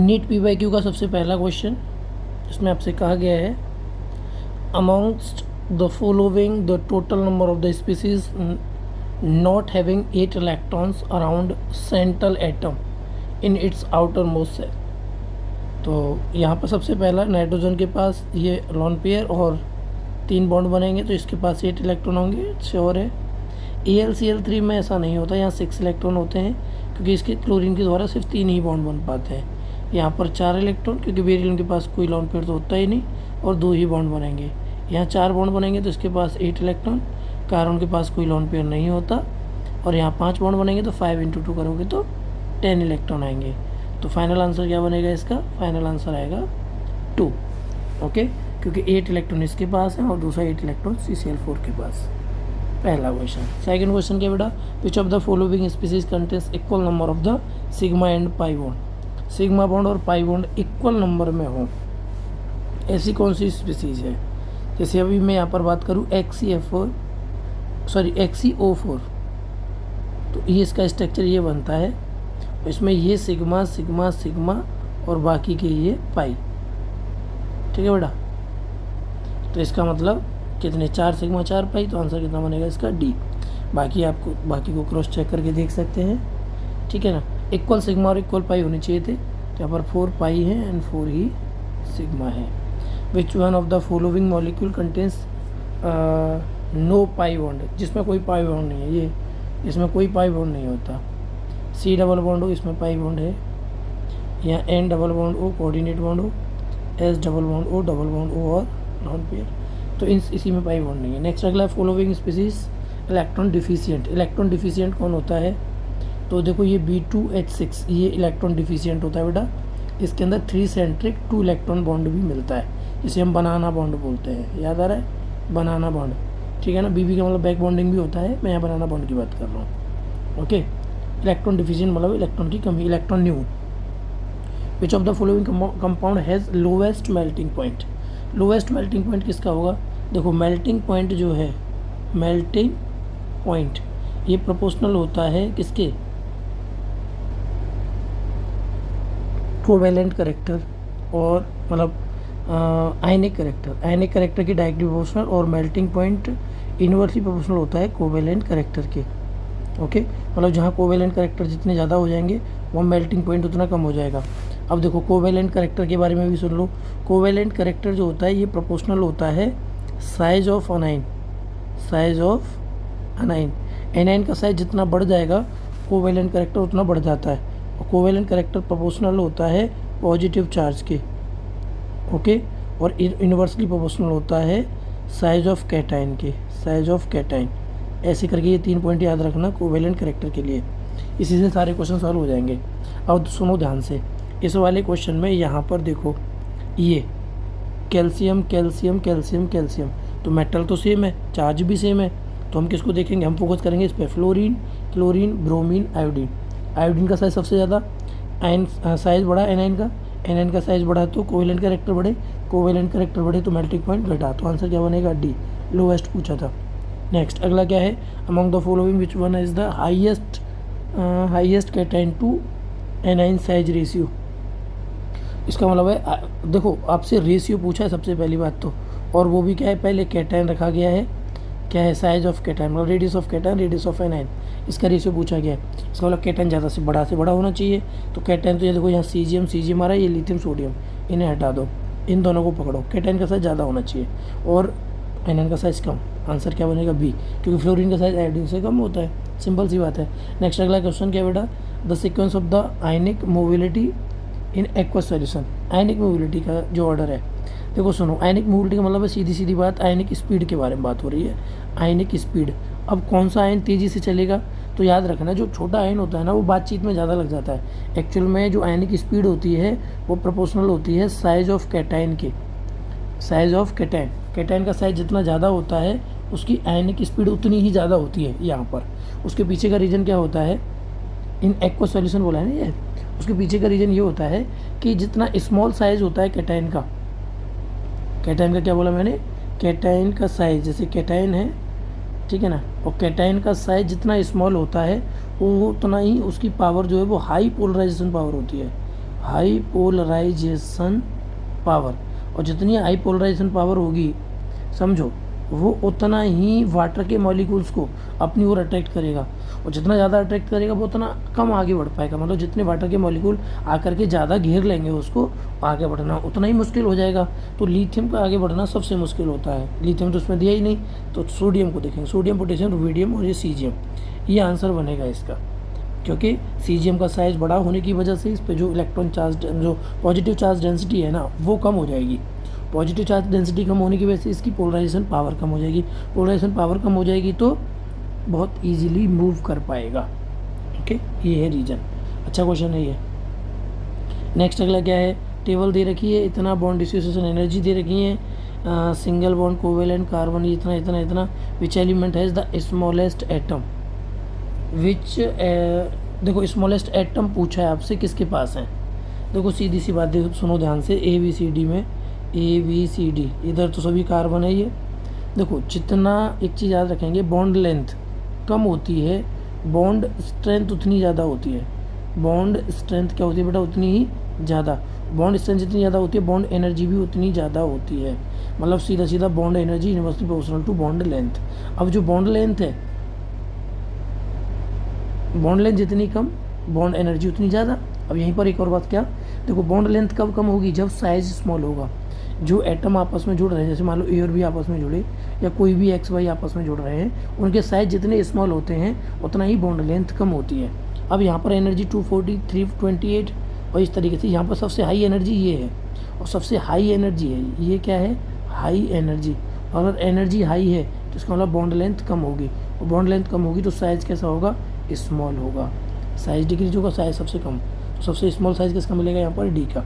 NEET PYQ का सबसे पहला क्वेश्चन, इसमें आपसे कहा गया है amongst the following the total number of the species not having 8 electrons around central atom in its outermost shell. तो यहाँ पर सबसे पहला नाइट्रोजन के पास ये लॉन पेयर और 3 बॉन्ड बनेंगे, तो इसके पास 8 इलेक्ट्रॉन होंगे, श्योर है। AlCl3 में ऐसा नहीं होता, यहाँ 6 इलेक्ट्रॉन होते हैं क्योंकि इसके क्लोरीन के द्वारा सिर्फ 3 ही बॉन्ड बन पाते हैं। यहाँ पर 4 इलेक्ट्रॉन, क्योंकि बेरिलियम के पास कोई लॉन पेयर तो होता ही नहीं, और 2 ही बॉन्ड बनेंगे। यहाँ 4 बॉन्ड बनेंगे तो इसके पास 8 इलेक्ट्रॉन, कार्बन के पास कोई लॉन पेयर नहीं होता, और यहाँ 5 बॉन्ड बनेंगे तो 5 × 2 करोगे तो 10 इलेक्ट्रॉन आएंगे। तो फाइनल आंसर क्या बनेगा इसका? फाइनल आंसर आएगा 2। ओके, क्योंकि 8 इलेक्ट्रॉन इसके पास है और दूसरा 8 इलेक्ट्रॉन CCl4 के पास। पहला क्वेश्चन। सेकंड क्वेश्चन क्या बेटा? विच of the following species contains equal number of the sigma and pi bond. Sigma bond और पाई बॉन्ड इक्वल नंबर में हो, ऐसी कौन सी स्पीसीज है? जैसे अभी मैं यहाँ पर बात करूँ XeO4, तो ये इसका स्ट्रक्चर ये बनता है, इसमें ये सिग्मा सिग्मा सिग्मा और बाकी के ये पाई। ठीक है बेटा, तो इसका मतलब कितने? 4 सिग्मा 4 पाई, तो आंसर कितना बनेगा इसका? D। बाकी को क्रॉस चेक करके देख सकते हैं, ठीक है ना। इक्वल सिग्मा और इक्वल पाई होने चाहिए थे, तो यहाँ पर 4 पाई है एंड 4 ही सिग्मा है। Which one of the following molecule contains no pi bond, जिसमें कोई पाई बॉन्ड नहीं है, ये इसमें कोई पाई बॉन्ड नहीं होता। C डबल बॉन्ड हो, इसमें पाई बॉन्ड है। यहाँ N double bond O coordinate bond हो, S double bond O double bond O और लॉन पेयर, तो इसी में पाई बॉन्ड नहीं है। नेक्स्ट अगला following species electron deficient. Electron deficient कौन होता है? तो देखो ये B2H6 ये इलेक्ट्रॉन डिफिशिएंट होता है बेटा। इसके अंदर 3 सेंट्रिक 2 इलेक्ट्रॉन बॉन्ड भी मिलता है, जिसे हम बनाना बॉन्ड बोलते हैं। याद आ रहा है? बनाना बॉन्ड, ठीक है ना। BB का मतलब बैक बॉन्डिंग भी होता है, मैं यहाँ बनाना बॉन्ड की बात कर रहा हूँ। ओके, इलेक्ट्रॉन डिफिशिएंट मतलब इलेक्ट्रॉन की कमी, electron new. Which of the following compound has lowest melting point. Lowest melting point किसका होगा? देखो मेल्टिंग पॉइंट जो है, मेल्टिंग पॉइंट ये प्रोपोर्शनल होता है किसके? कोवेलेंट करेक्टर और मतलब आयनिक करेक्टर। आयनिक करेक्टर की डायरेक्टली प्रोपोर्शनल, और मेल्टिंग पॉइंट इनवर्सली प्रोपोर्शनल होता है कोवेलेंट करेक्टर के। ओके, मतलब जहाँ कोवेलेंट करेक्टर जितने ज़्यादा हो जाएंगे वो मेल्टिंग पॉइंट उतना कम हो जाएगा। अब देखो कोवेलेंट करेक्टर के बारे में भी सुन लो। कोवेलेंट करेक्टर जो होता है ये प्रोपोर्शनल होता है size of anion. Size of anion, A9 का साइज जितना बढ़ जाएगा कोवेलेंट करेक्टर उतना बढ़ जाता है, और कोवेलेंट करेक्टर प्रोपोर्शनल होता है पॉजिटिव चार्ज के। ओके, और इन्वर्सली प्रोपोर्शनल होता है साइज ऑफ कैटाइन के। साइज ऑफ कैटाइन, ऐसे करके ये 3 पॉइंट याद रखना कोवेलेंट करेक्टर के लिए। इसी से सारे क्वेश्चन सॉल्व हो जाएंगे। अब सुनो ध्यान से, इस वाले क्वेश्चन में यहाँ पर देखो ये कैल्शियम कैल्शियम कैल्शियम कैल्शियम, तो मेटल तो सेम है, चार्ज भी सेम है, तो हम किसको देखेंगे? हम फोकस करेंगे इस पर, fluorine, chlorine, bromine, iodine. Iodine का साइज सबसे ज़्यादा, आयन साइज बढ़ा एनाइन का, एनाइन का साइज बढ़ा तो कोवेलेंट करेक्टर बढ़े, कोवेलेंट करेक्टर बढ़े तो मेल्टिंग पॉइंट घटा, तो आंसर क्या बनेगा? D, लोवेस्ट पूछा था। नेक्स्ट अगला क्या है? Among the following which one is the highest cation to anion size ratio. इसका मतलब है देखो आपसे रेशियो पूछा है सबसे पहली बात तो, और वो भी क्या है? पहले कैटाइन रखा गया है, क्या है? साइज ऑफ कैटाइन, मतलब radius of cation, radius of anion, इसका रेशियो पूछा गया है। इसका मतलब कैटाइन ज़्यादा से बड़ा होना चाहिए। तो कैटाइन तो ये देखो यहाँ सीजियम आ रहा है, ये लिथियम सोडियम, इन्हें हटा दो, इन दोनों को पकड़ो। कैटाइन का साइज ज़्यादा होना चाहिए और एनाइन का साइज कम। आंसर क्या बनेगा? B, क्योंकि फ्लोरीन का साइज आयोडीन से कम होता है, सिंपल सी बात है। नेक्स्ट अगला क्वेश्चन क्या बेटा? The sequence of the ionic mobility in aqueous solution. Ionic mobility का जो ऑर्डर है, देखो सुनो, आयनिक मोबिलिटी का मतलब है सीधी बात, आयनिक स्पीड के बारे में बात हो रही है। आयनिक स्पीड, अब कौन सा आयन तेज़ी से चलेगा? तो याद रखना जो छोटा आयन होता है ना वो बातचीत में ज़्यादा लग जाता है। एक्चुअल में जो आयनिक स्पीड होती है वो प्रोपोर्शनल होती है साइज ऑफ कैटाइन के। साइज ऑफ कैटाइन, कैटाइन का साइज जितना ज़्यादा होता है उसकी आयनिक स्पीड उतनी ही ज़्यादा होती है। यहाँ पर उसके पीछे का रीज़न क्या होता है? इन एक्वस सॉल्यूशन बोला है ना ये, उसके पीछे का रीज़न ये होता है कि जितना स्मॉल साइज होता है कैटाइन का, कैटाइन का क्या बोला मैंने? कैटाइन का साइज, जैसे कैटाइन है, ठीक है ना, और कैटाइन का साइज जितना स्मॉल होता है वो उतना ही उसकी पावर जो है वो हाई पोलराइजेशन पावर होती है। हाई पोलराइजेशन पावर, और जितनी हाई पोलराइजेशन पावर होगी समझो वो उतना ही वाटर के मॉलिक्यूल्स को अपनी ओर अट्रैक्ट करेगा, और जितना ज़्यादा अट्रैक्ट करेगा वो उतना कम आगे बढ़ पाएगा। मतलब जितने वाटर के मॉलिक्यूल आकर के ज़्यादा घेर लेंगे उसको, आगे बढ़ना उतना ही मुश्किल हो जाएगा। तो लिथियम का आगे बढ़ना सबसे मुश्किल होता है। लिथियम तो उसमें दिया ही नहीं, तो सोडियम को देखेंगे, सोडियम, पोटेशियम, रुबिडियम और ये सीजियम, ये आंसर बनेगा इसका। क्योंकि सीजियम का साइज़ बड़ा होने की वजह से इस पर जो इलेक्ट्रॉन चार्ज, जो पॉजिटिव चार्ज डेंसिटी है ना, वो कम हो जाएगी। पॉजिटिव चार्ज डेंसिटी कम होने की वजह से इसकी पोलराइजेशन पावर कम हो जाएगी। पोलराइजेशन पावर कम हो जाएगी तो बहुत इजीली मूव कर पाएगा। ओके, ये है रीजन। अच्छा क्वेश्चन है ये। नेक्स्ट अगला क्या है, टेबल दे रखी है, इतना बॉन्ड डिसोसिएशन एनर्जी दे रखी है, सिंगल बॉन्ड कोवेलेंट कार्बन इतना इतना इतना, which element has the smallest atom, which देखो स्मॉलेस्ट एटम पूछा है आपसे, किसके पास है। देखो सीधी सी बात, देखो सुनो ध्यान से, ए बी सी डी में, ए बी सी डी, इधर तो सभी कार्बन है ये। देखो जितना एक चीज़ याद रखेंगे, बॉन्ड लेंथ कम होती है, बॉन्ड स्ट्रेंथ उतनी ज़्यादा होती है। बॉन्ड स्ट्रेंथ क्या होती है बेटा, उतनी ही ज़्यादा। बॉन्ड स्ट्रेंथ जितनी ज़्यादा होती है, बॉन्ड एनर्जी भी उतनी ज़्यादा होती है। मतलब सीधा सीधा bond energy inversely proportional to bond length. अब जो बॉन्ड लेंथ है, बॉन्ड लेंथ जितनी कम, बॉन्ड एनर्जी उतनी ज़्यादा। अब यहीं पर एक और बात क्या, देखो बॉन्ड लेंथ कब कम होगी, जब साइज स्मॉल होगा। जो एटम आपस में जुड़ रहे हैं, जैसे मान लो ए और बी आपस में जुड़े, या कोई भी एक्स वाई आपस में जुड़ रहे हैं, उनके साइज जितने स्मॉल होते हैं उतना ही बॉन्ड लेंथ कम होती है। अब यहाँ पर एनर्जी 240, 328 और इस तरीके से यहाँ पर सबसे हाई एनर्जी ये है, और सबसे हाई एनर्जी है ये, क्या है, हाई एनर्जी। अगर एनर्जी हाई है तो इसका मतलब बॉन्ड लेंथ कम होगी, और बॉन्ड लेंथ कम होगी तो साइज़ कैसा होगा, स्मॉल होगा। साइज डिक्रीज होगा, साइज सबसे कम, तो सबसे स्मॉल साइज किसका मिलेगा यहाँ पर, डी का।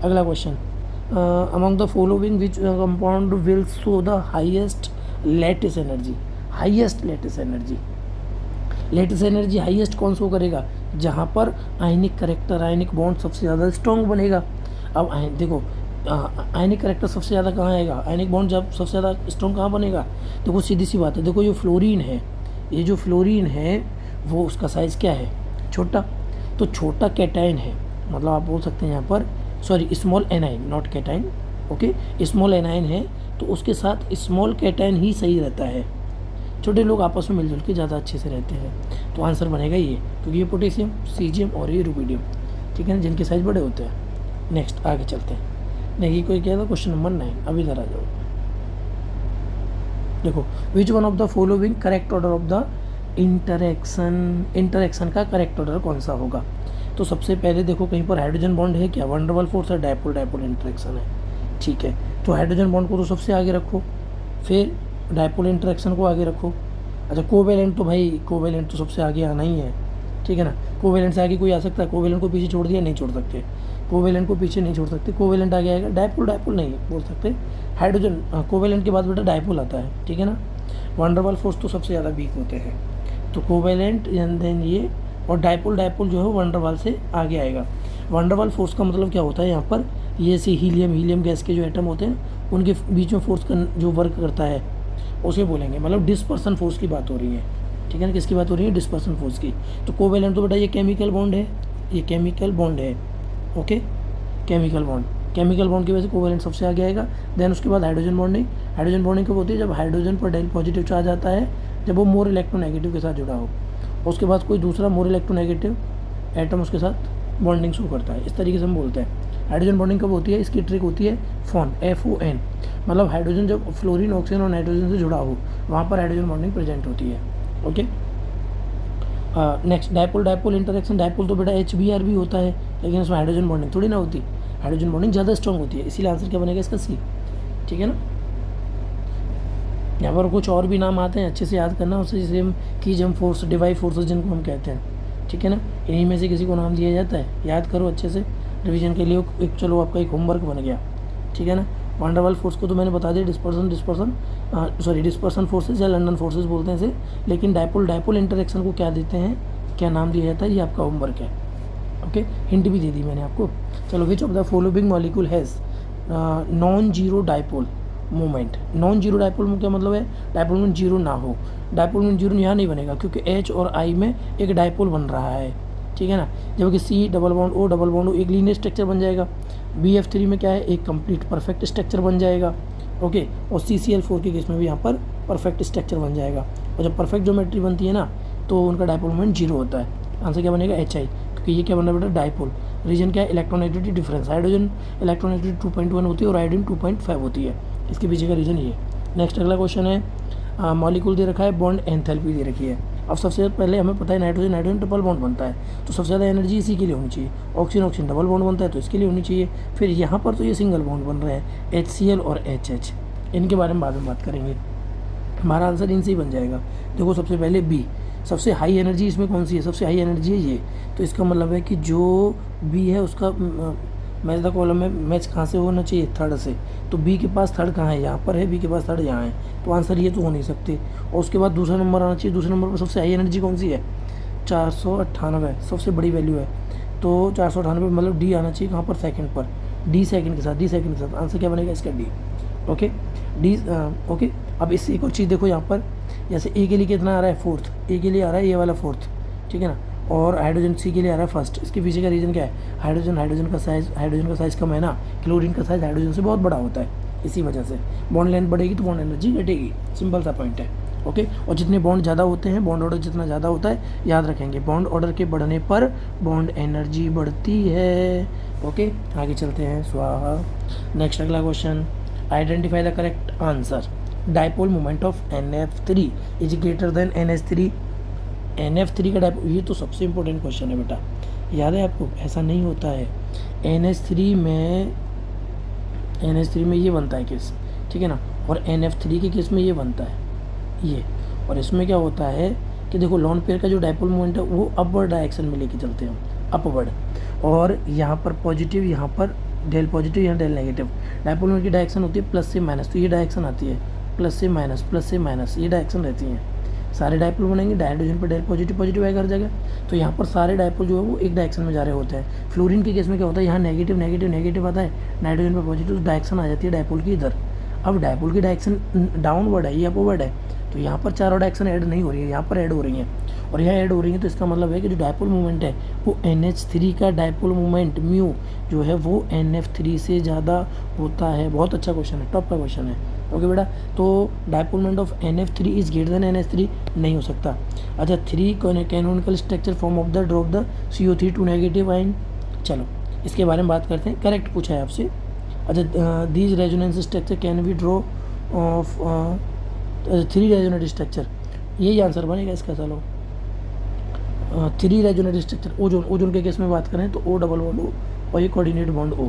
अगला question, among the following which compound will show the highest lattice energy. Highest lattice energy, lattice energy highest कौन शो करेगा, जहाँ पर आयनिक करेक्टर, आयनिक बॉन्ड सबसे ज़्यादा स्ट्रॉन्ग बनेगा। अब देखो आयनिक करेक्टर सबसे ज़्यादा कहाँ आएगा, आयनिक बॉन्ड जब सबसे ज़्यादा स्ट्रॉन्ग कहाँ बनेगा। देखो सीधी सी बात है, देखो जो फ्लोरीन है, ये जो फ्लोरीन है वो उसका साइज़ क्या है, छोटा, तो छोटा कैटाइन है। मतलब आप बोल सकते हैं यहाँ पर, sorry small A9, not cation, okay, small A9 है, तो उसके साथ स्मॉल कैटाइन ही सही रहता है। छोटे लोग आपस में मिलजुल के ज़्यादा अच्छे से रहते हैं, तो आंसर बनेगा ये, क्योंकि ये पोटेशियम, सीजियम और ये रुबिडियम, ठीक है ना, जिनके साइज बड़े होते हैं। नेक्स्ट आगे चलते हैं। नहीं कोई क्या था, क्वेश्चन नंबर 9, अभी इधर आ जाओ। देखो, विच one of the following correct order of the interaction का करेक्ट ऑर्डर कौन सा होगा। तो सबसे पहले देखो कहीं पर हाइड्रोजन बॉन्ड है क्या, वंडरवॉल फोर्स है, डायपोल डायपोल इंटरेक्शन है, ठीक है। तो हाइड्रोजन बॉन्ड को तो सबसे आगे रखो, फिर डायपोल इंटरेक्शन को आगे रखो। अच्छा कोवेलेंट, तो भाई कोवेलेंट तो सबसे आगे आना ही है, ठीक है ना। कोवेलेंट से आगे कोई आ सकता है, कोवेलेंट को पीछे छोड़ दिया, नहीं छोड़ सकते, कोवेलेंट को पीछे नहीं छोड़ सकते, कोवेलेंट आगे आएगा। डायपोल डायपोल नहीं बोल सकते, हाइड्रोजन कोवेलेंट के बाद बेटा डायपोल आता है, ठीक है ना। वंडरवॉल फोर्स तो सबसे ज़्यादा वीक होते हैं, तो कोवेलेंट एंड देन ये, और डायपोल डायपोल जो है वंडरवॉल से आगे आएगा। वंडरवॉल फोर्स का मतलब क्या होता है यहाँ पर, ये से हीलियम गैस के जो एटम होते हैं उनके बीच में फोर्स का जो वर्क करता है उसे बोलेंगे, मतलब डिस्पर्सन फोर्स की बात हो रही है, ठीक है ना। किसकी बात हो रही है, डिस्पर्सन फोर्स की। तो कोवेलेंट तो बेटा ये केमिकल बॉन्ड है, ये केमिकल बॉन्ड है, ओके, केमिकल बॉन्ड की वजह से कोवेलेंट सबसे आगे आएगा। देन उसके बाद हाइड्रोजन बॉन्डिंग, हाइड्रोजन बॉन्डिंग कब होती है, जब हाइड्रोजन पर डेल पॉजिटिव चार्ज आता है, जब वो मोर इलेक्ट्रोनेगेटिव के साथ जुड़ा हो, उसके बाद कोई दूसरा मोर इलेक्ट्रोनेगेटिव एटम उसके साथ बॉन्डिंग शो करता है, इस तरीके से हम बोलते हैं। हाइड्रोजन बॉन्डिंग कब होती है, इसकी ट्रिक होती है FON, FON, मतलब हाइड्रोजन जब फ्लोरीन, ऑक्सीजन और नाइट्रोजन से जुड़ा हो, वहाँ पर हाइड्रोजन बॉन्डिंग प्रेजेंट होती है, okay. Next dipole dipole interaction, dipole तो बेटा HBr भी होता है, लेकिन उसमें हाइड्रोजन बॉन्डिंग थोड़ी ना होती, हाइड्रोजन बॉन्डिंग ज़्यादा स्ट्रॉन्ग होती है, इसीलिए आंसर क्या बनेगा इसका C, ठीक है ना। यहाँ पर कुछ और भी नाम आते हैं, अच्छे से याद करना, उससे जैसे हम कीजम फोर्स, डिवाई फोर्सेस जिनको हम कहते हैं, ठीक है ना, इन्हीं में से किसी को नाम दिया जाता है, याद करो अच्छे से रिवीजन के लिए। एक चलो आपका एक होमवर्क बन गया, ठीक है ना। वंडरवॉल फोर्स को तो मैंने बता दिया, डिस्पर्सन फोर्सेज या लंडन फोर्सेज बोलते हैं इसे, लेकिन डायपोल इंटरेक्शन को क्या देते हैं, क्या नाम दिया जाता है, ये आपका होमवर्क है, ओके। हिंट भी दे दी मैंने आपको। चलो, विच of the following molecule has non zero dipole moment. Non zero dipole में क्या मतलब है, डायपोल में जीरो ना हो, डायपोल में जीरो यहाँ नहीं बनेगा, क्योंकि H और I में एक डायपोल बन रहा है, ठीक है ना। जबकि C डबल बॉन्ड O एक लीनियर स्ट्रक्चर बन जाएगा। BF3 में क्या है, एक कंप्लीट परफेक्ट स्ट्रक्चर बन जाएगा, ओके। और CCl4 के केस में भी यहाँ पर परफेक्ट स्ट्रक्चर बन जाएगा। और जब परफेक्ट ज्योमेट्री बनती है ना तो उनका डायपोल मोमेंट जीरो होता है। आंसर क्या बनेगा, HI, क्योंकि ये क्या बन रहा है बेटा, डायपोल। रीजन क्या है, इलेक्ट्रोनेगेटिविटी डिफरेंस। हाइड्रोजन इलेक्ट्रोनेगेटिविटी 2.1 होती है और आयोडीन 2.5 होती है। इसके पीछे का रीजन ये। नेक्स्ट अगला क्वेश्चन है, मॉलिक्यूल दे रखा है, बॉन्ड एंथैल्पी दे रखी है। अब सबसे पहले हमें पता है नाइट्रोजन डबल बॉन्ड बनता है, तो सबसे ज़्यादा एनर्जी इसी के लिए होनी चाहिए। ऑक्सीजन डबल बॉन्ड बनता है तो इसके लिए होनी चाहिए। फिर यहाँ पर तो ये सिंगल बॉन्ड बन रहे हैं, HCl और HH, इनके बारे में बाद में बात करेंगे। हमारा आंसर इनसे ही बन जाएगा। देखो सबसे पहले B, सबसे हाई एनर्जी इसमें कौन सी है, सबसे हाई एनर्जी है ये। तो इसका मतलब है कि जो B है उसका मैच द कॉलम में मैच कहाँ से होना चाहिए, थर्ड से। तो B के पास थर्ड कहाँ है, यहाँ पर है, B के पास थर्ड यहाँ है, तो आंसर ये तो हो नहीं सकते। और उसके बाद दूसरा नंबर आना चाहिए। दूसरे नंबर पर सबसे हाई एनर्जी कौन सी है, 498, सबसे बड़ी वैल्यू है। तो 498 मतलब D आना चाहिए कहाँ पर, सेकंड पर। D सेकंड के साथ आंसर क्या बनेगा इसका, D, ओके। D, okay. अब इससे एक और चीज़ देखो यहाँ पर, जैसे A के लिए कितना आ रहा है, फोर्थ, A के लिए आ रहा है ये वाला फोर्थ, ठीक है ना। और हाइड्रोजन C के लिए आ रहा है फर्स्ट। इसके पीछे का रीज़न क्या है, हाइड्रोजन का साइज़ कम है ना, क्लोरीन का साइज़ हाइड्रोजन से बहुत बड़ा होता है, इसी वजह से बॉन्ड लेंथ बढ़ेगी तो बॉन्ड एनर्जी घटेगी, सिंपल सा पॉइंट है, ओके। और जितने बॉन्ड ज़्यादा होते हैं, बॉन्ड ऑर्डर जितना ज़्यादा होता है, याद रखेंगे बॉन्ड ऑर्डर के बढ़ने पर बॉन्ड एनर्जी बढ़ती है, ओके। आगे चलते हैं, स्वाहा। नेक्स्ट अगला question, identify the correct answer. Dipole moment of NF3 is greater than NH3। NF3 का डायपोल, ये तो सबसे इंपॉर्टेंट क्वेश्चन है बेटा, याद है आपको, ऐसा नहीं होता है। NH3 में ये बनता है केस, ठीक है ना। और NF3 के केस में ये बनता है ये। और इसमें क्या होता है कि देखो लॉन पेयर का जो डायपोल मोमेंट है वो अपवर्ड डायरेक्शन में लेके चलते हैं, अपवर्ड। और यहाँ पर पॉजिटिव, यहाँ पर डेल पॉजिटिव, यहाँ डेल नेगेटिव। डायपोल मोमेंट की डायरेक्शन होती है प्लस से माइनस, तो ये डायरेक्शन आती है प्लस से माइनस, ये डायरेक्शन रहती हैं। सारे डायपोल बनेंगे, हाइड्रोजन पर डेल पॉजिटिव आएगा हर जगह, तो यहाँ पर सारे डायपोल जो है वो एक डायरेक्शन में जा रहे होते हैं। फ्लोरीन के केस में क्या होता है, यहाँ नेगेटिव आता है, नाइट्रोजन पर पॉजिटिव, डायरेक्शन आ जाती है डायपोल की इधर। अब डायपोल की डायरेक्शन डाउनवर्ड है, ये अपवर्ड है, तो यहाँ पर चारों डायरेक्शन ऐड नहीं हो रही है, यहाँ पर ऐड हो रही हैं और यहाँ ऐड हो रही हैं। तो इसका मतलब है कि जो डायपोल मूवमेंट है वो NH3 का डायपोल मूवमेंट म्यू जो है वो NF3 से ज़्यादा होता है। बहुत अच्छा क्वेश्चन है, टॉप का क्वेश्चन है, ओके बेटा। तो dipole moment of NF3 is greater than NH3 नहीं हो सकता। अच्छा, 3 canonical structure form of the drop the CO3 two negative ion. चलो इसके बारे में बात करते हैं, करेक्ट पूछा है आपसे। अच्छा, these resonance structure can be draw of 3 resonate structure, यही आंसर बनेगा इसका। चलो 3 रेजोनेट स्ट्रक्चर, ओजोन के केस में बात करें तो O डबल बॉन्ड O और ये कोऑर्डिनेट बॉन्ड O,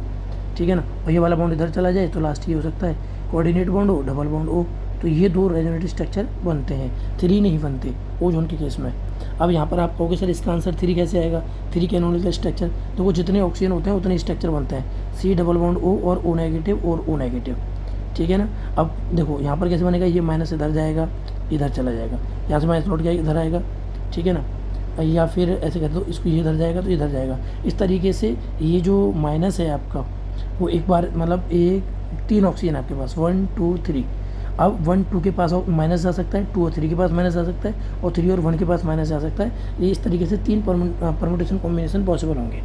ठीक है ना। और ये वाला बॉन्ड इधर चला जाए तो लास्ट ये हो सकता है coordinate bond O double bond O, तो ये 2 रेजोनेट स्ट्रक्चर बनते हैं, 3 नहीं बनते ओजोन के केस में। अब यहाँ पर आप कहोगे सर इसका आंसर 3 कैसे आएगा, 3 कैनोनिकल स्ट्रक्चर, तो वो जितने ऑक्सीजन होते हैं उतने स्ट्रक्चर बनते हैं, C डबल बॉन्ड O और O नेगेटिव और O नेगेटिव, ठीक है ना। अब देखो यहाँ पर कैसे बनेगा, ये माइनस इधर जाएगा, इधर चला जाएगा, यहाँ से माइनस लौट गया इधर आएगा, ठीक है ना। या फिर ऐसे कहते हो इसको, ये इधर जाएगा तो इधर जाएगा। इस तरीके से ये जो माइनस है आपका वो एक बार मतलब 3 ऑक्सीजन आपके पास, 1 2 3। अब 1 2 के पास माइनस जा सकता है, 2 और 3 के पास माइनस जा सकता है, और 3 और 1 के पास माइनस जा सकता है। ये इस तरीके से 3 परम्यूटेशन कॉम्बिनेशन पॉसिबल होंगे।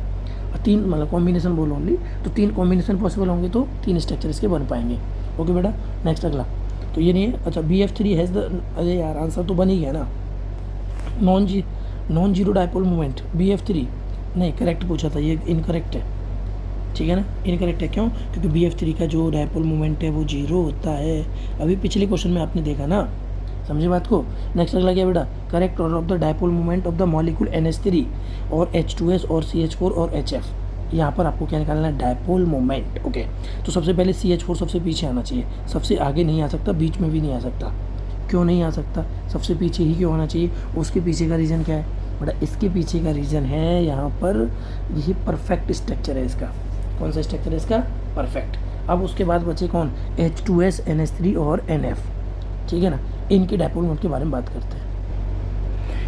3 मतलब कॉम्बिनेशन बोलो ओनली, तो 3 कॉम्बिनेशन पॉसिबल होंगे तो 3 स्ट्रक्चर इसके बन पाएंगे, ओके बेटा। नेक्स्ट अगला तो ये नहीं है। अच्छा, BF3 हैज़ द, अरे यार आंसर तो बन ही गया ना, non zero dipole moment BF3 नहीं, करेक्ट पूछा था, ये इनकरेक्ट है, ठीक है ना, इनकरेक्ट है। क्यों, क्योंकि BF3 का जो डायपोल मोमेंट है वो 0 होता है। अभी पिछले क्वेश्चन में आपने देखा ना, समझे बात को। नेक्स्ट अगला क्या बेटा, correct order of the dipole moment of the molecule NH3 और H2S और CH4 और HF। यहाँ पर आपको क्या निकालना है, डायपोल मोमेंट, ओके। तो सबसे पहले CH4 सबसे पीछे आना चाहिए, सबसे आगे नहीं आ सकता, बीच में भी नहीं आ सकता। क्यों नहीं आ सकता, सबसे पीछे ही क्यों आना चाहिए, उसके पीछे का रीज़न क्या है बेटा, इसके पीछे का रीज़न है यहाँ पर यही परफेक्ट स्ट्रक्चर है इसका। कौन सा स्ट्रक्चर है इसका, परफेक्ट। अब उसके बाद बचे कौन, H2S NH3 और NF, ठीक है ना। इनके डायपोल मोमेंट के बारे में बात करते हैं।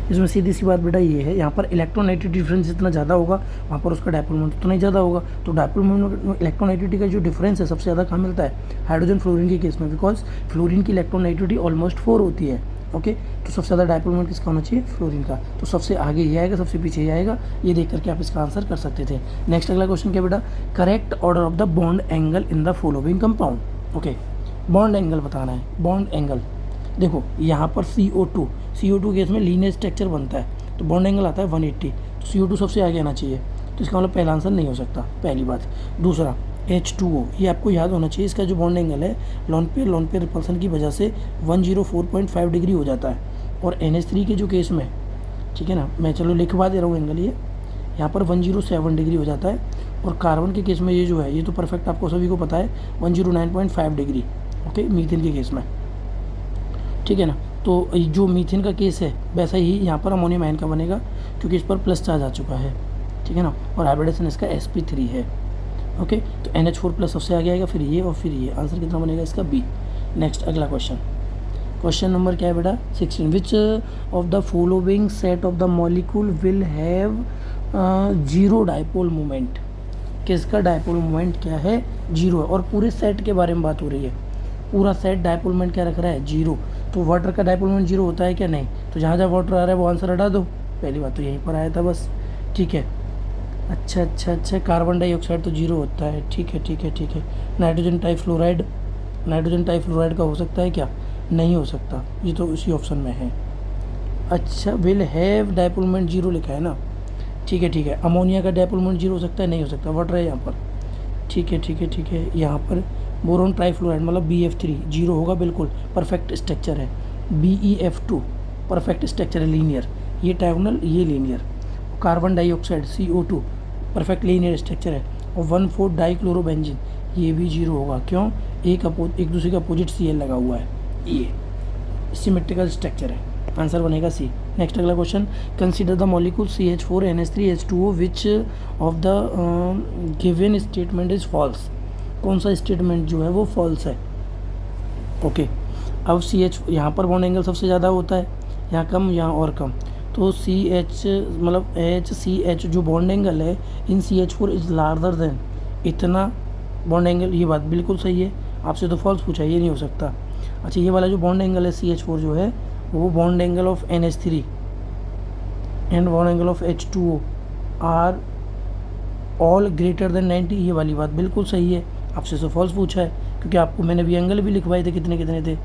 इसमें सीधी सी बात बेटा ये है, यहाँ पर इलेक्ट्रोनेगेटिविटी डिफरेंस जितना ज़्यादा होगा वहाँ पर उसका डायपोल मोमेंट उतना ही ज़्यादा होगा। तो डायपोल मोमेंट इलेक्ट्रोनेगेटिविटी का जो डिफरेंस है सबसे ज़्यादा कहाँ मिलता है, हाइड्रोजन फ्लोरीन के केस में, बिकॉज फ्लोरीन की इलेक्ट्रोनेगेटिविटी ऑलमोस्ट 4 होती है, ओके। तो सबसे ज़्यादा डायपोल मोमेंट किसका होना चाहिए, फ्लोरीन का। तो सबसे आगे ये आएगा, सबसे पीछे ये आएगा, ये देख करके आप इसका आंसर कर सकते थे। नेक्स्ट अगला क्वेश्चन क्या बेटा, correct order of the bond angle in the following compound. Okay, bond angle बताना है। बॉन्ड एंगल देखो यहाँ पर CO2 केस में लीनियर स्ट्रक्चर बनता है, तो बॉन्ड एंगल आता है 180, तो CO2 सबसे आगे आना चाहिए, तो इसका मतलब पहला आंसर नहीं हो सकता, पहली बात। दूसरा H2O, ये आपको याद होना चाहिए, इसका जो बॉन्ड एंगल है लोन पेयर रिपल्सन की वजह से 104.5 डिग्री हो जाता है। और NH3 के जो केस में, ठीक है ना, मैं चलो लिखवा दे रहा हूँ एंगल, ये यहाँ पर 107 डिग्री हो जाता है। और कार्बन के केस में ये जो है, ये तो परफेक्ट आपको सभी को पता है 109.5 डिग्री। ओके, मीथेन के केस में, ठीक है ना। तो जो मीथेन का केस है वैसा ही यहाँ पर अमोनियम आयन का बनेगा, क्योंकि इस पर प्लस चार्ज आ चुका है, ठीक है ना। और हाइब्रिडेशन इसका sp3 है। ओके, तो NH4+ सबसे आगे आएगा, फिर ये और फिर ये, आंसर कितना बनेगा इसका B। नेक्स्ट अगला क्वेश्चन नंबर क्या है बेटा 16, विच of the following set of the molecule will have zero dipole moment. किसका डायपोल मोमेंट क्या है, जीरो है। और पूरे सेट के बारे में बात हो रही है, पूरा सेट डायपोल मोमेंट क्या रख रहा है, जीरो। तो वाटर का डायपोल मोमेंट जीरो होता है क्या, नहीं। तो जहाँ जहाँ वाटर आ रहा है वो आंसर हटा दो, पहली बात तो यहीं पर आया था बस, ठीक है। अच्छा, कार्बन डाइऑक्साइड तो जीरो होता है, ठीक है। नाइट्रोजन टाइफ्लोराइड का हो सकता है क्या, नहीं हो सकता, ये तो उसी ऑप्शन में है। अच्छा, will have dipole moment zero लिखा है ना, ठीक है। अमोनिया का डायपोल मोमेंट जीरो हो सकता है, नहीं हो सकता, वाटर है यहाँ पर, ठीक है। यहाँ पर बोरोन ट्राइफ्लोराइड मतलब BF3 जीरो होगा, बिल्कुल परफेक्ट स्ट्रक्चर है। BeF2 परफेक्ट स्ट्रक्चर है, लीनियर, ये डायगोनल, ये linear. Carbon dioxide CO2 perfect linear structure है। और 1,4 डाइक्लोरोबेंजीन ये भी जीरो होगा, क्यों, एक दूसरे के अपोजिट Cl लगा हुआ है, ये सिमेट्रिकल स्ट्रक्चर है, आंसर बनेगा C। नेक्स्ट अगला question, consider the molecule CH4NH3H2O which of the given statement is false. कौन सा स्टेटमेंट जो है वो फॉल्स है। ओके, अब CH यहाँ पर बॉन्ड एंगल सबसे ज़्यादा होता है, यहाँ कम, यहाँ और कम। तो CH मतलब HCH जो बॉन्ड एंगल है इन CH4 इज लार्जर देन, इतना बॉन्ड एंगल, ये बात बिल्कुल सही है। आपसे तो फॉल्स पूछा, ये नहीं हो सकता। अच्छा, ये वाला जो बॉन्ड एंगल है CH4 जो है वो bond angle of NH3 and bond angle of H2O are all greater than 90, ये वाली बात बिल्कुल सही है। आपसे तो फॉल्स पूछा है, क्योंकि आपको मैंने भी एंगल भी लिखवाए थे, कितने थे,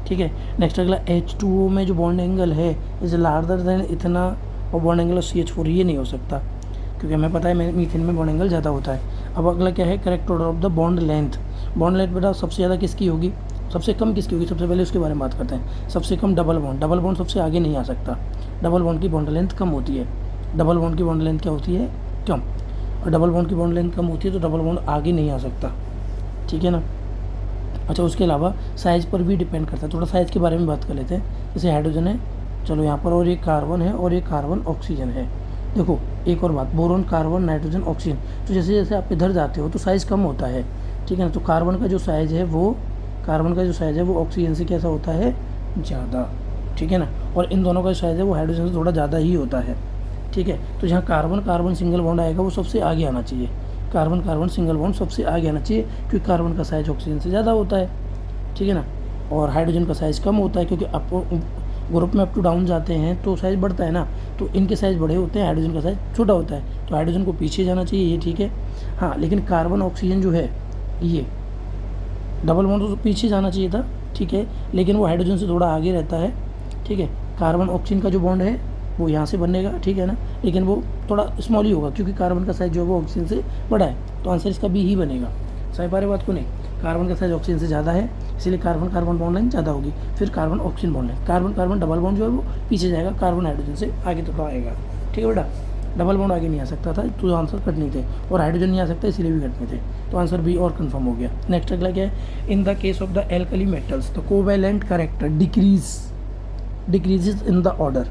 ठीक है। नेक्स्ट अगला, H2O में जो बॉन्ड एंगल है इज लार्जर देन इतना, और बॉन्ड एंगल ऑफ CH4, ये नहीं हो सकता, क्योंकि हमें पता है मीथेन में बॉन्ड एंगल ज़्यादा होता है। अब अगला क्या है, correct order of the bond length. Bond length बेटा सबसे ज़्यादा किसकी होगी, सबसे कम किसकी होगी, सबसे पहले उसके बारे में बात करते हैं। सबसे कम डबल बॉन्ड सबसे आगे नहीं आ सकता, डबल बॉन्ड की बॉन्ड लेंथ कम होती है। डबल बॉन्ड की बॉन्ड लेंथ क्या होती है, कम, और डबल बॉन्ड की बॉन्ड लेंथ कम होती है तो डबल बॉन्ड आगे नहीं आ सकता, ठीक है ना। अच्छा, उसके अलावा साइज़ पर भी डिपेंड करता है, थोड़ा साइज़ के बारे में बात कर लेते हैं। जैसे हाइड्रोजन है, चलो यहाँ पर, और एक कार्बन है और एक कार्बन ऑक्सीजन है। देखो एक और बात, बोरोन, कार्बन, नाइट्रोजन, ऑक्सीजन, तो जैसे जैसे आप इधर जाते हो तो साइज़ कम होता है, ठीक है ना। तो कार्बन का जो साइज़ है वो ऑक्सीजन से कैसा होता है, ज़्यादा, ठीक है ना। और इन दोनों का जो साइज़ है वो हाइड्रोजन से थोड़ा ज़्यादा ही होता है, ठीक है। तो जहाँ कार्बन सिंगल बॉन्ड आएगा वो सबसे आगे आना चाहिए, कार्बन सिंगल बॉन्ड सबसे आगे आना चाहिए, क्योंकि कार्बन का साइज ऑक्सीजन से ज़्यादा होता है, ठीक है ना। और हाइड्रोजन का साइज़ कम होता है, क्योंकि अप ग्रुप में अप टू डाउन जाते हैं तो साइज़ बढ़ता है ना, तो इनके साइज़ बड़े होते हैं, हाइड्रोजन का साइज़ छोटा होता है, तो हाइड्रोजन को पीछे जाना चाहिए, ये ठीक है। हाँ, लेकिन कार्बन ऑक्सीजन जो है ये डबल बॉन्ड तो पीछे जाना चाहिए था, ठीक है, लेकिन वो हाइड्रोजन से थोड़ा आगे रहता है, ठीक है। कार्बन ऑक्सीजन का जो बॉन्ड है वो यहाँ से बनेगा, ठीक है ना, लेकिन वो थोड़ा स्मॉल ही होगा, क्योंकि कार्बन का साइज़ जो है वो ऑक्सीजन से बड़ा है, तो आंसर इसका B ही बनेगा। सही पा रहे बात को, नहीं, कार्बन का साइज ऑक्सीजन से ज़्यादा है, इसलिए कार्बन बॉन्ड लाइन ज़्यादा होगी, फिर carbon oxygen bond line, carbon double bond जो है वो पीछे जाएगा, कार्बन हाइड्रोजन से आगे तो आएगा, ठीक है बेटा। डबल बॉन्ड आगे नहीं आ सकता था, तो आंसर कटने थे, और हाइड्रोजन नहीं आ सकता इसलिए भी कटने थे, तो आंसर B और कन्फर्म हो गया। नेक्स्ट अगला क्या है, in the case of the alkali metals the covalent character decreases in the order.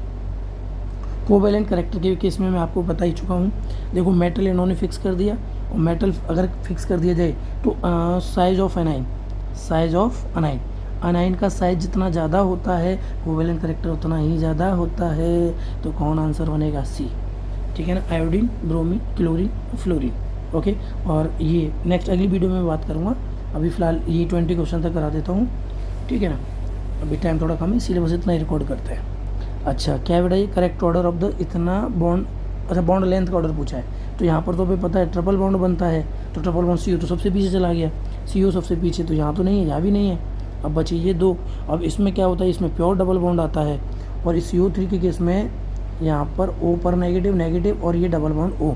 Covalent character के केस में मैं आपको बता ही चुका हूँ। देखो मेटल इन्होंने फिक्स कर दिया, और मेटल अगर फिक्स कर दिया जाए तो साइज ऑफ अनाइन, अनाइन का साइज जितना ज़्यादा होता है कोवैलेंट कैरेक्टर उतना ही ज़्यादा होता है, तो कौन आंसर बनेगा, C, ठीक है ना। Iodine, bromine, chlorine, fluorine, okay. और ये नेक्स्ट अगली वीडियो में बात करूँगा, अभी फ़िलहाल ये 20 क्वेश्चन तक करा देता हूँ, ठीक है ना। अभी टाइम थोड़ा कम है, इसीलिए बस इतना ही रिकॉर्ड करते हैं। अच्छा क्या है बेटा, ये करेक्ट ऑर्डर ऑफ द इतना बॉन्ड, अच्छा बॉन्ड लेंथ का ऑर्डर पूछा है, तो यहाँ पर तो हमें पता है ट्रिपल बॉन्ड बनता है, तो ट्रिपल बॉन्ड CO तो सबसे पीछे चला गया, CO सबसे पीछे, तो यहाँ तो नहीं है, यहाँ भी नहीं है, अब बचे ये दो। अब इसमें क्या होता है, इसमें प्योर डबल बॉन्ड आता है, और इस CO3 के केस में यहाँ पर O पर नेगेटिव नेगेटिव और ये डबल बॉन्ड O,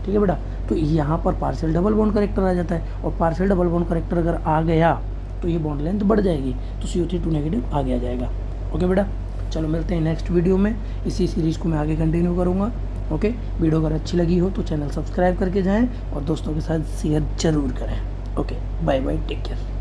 ठीक है बेटा। तो यहाँ पर पार्शियल डबल बॉन्ड करेक्टर आ जाता है, और पार्शियल डबल बॉन्ड करेक्टर अगर आ गया तो ये बॉन्ड लेंथ बढ़ जाएगी, तो CO3 2 नेगेटिव आगे आ जाएगा। ओके बेटा, चलो मिलते हैं नेक्स्ट वीडियो में, इसी सीरीज़ को मैं आगे कंटिन्यू करूँगा। ओके, वीडियो अगर अच्छी लगी हो तो चैनल सब्सक्राइब करके जाएं और दोस्तों के साथ शेयर ज़रूर करें। Okay, bye bye, take care.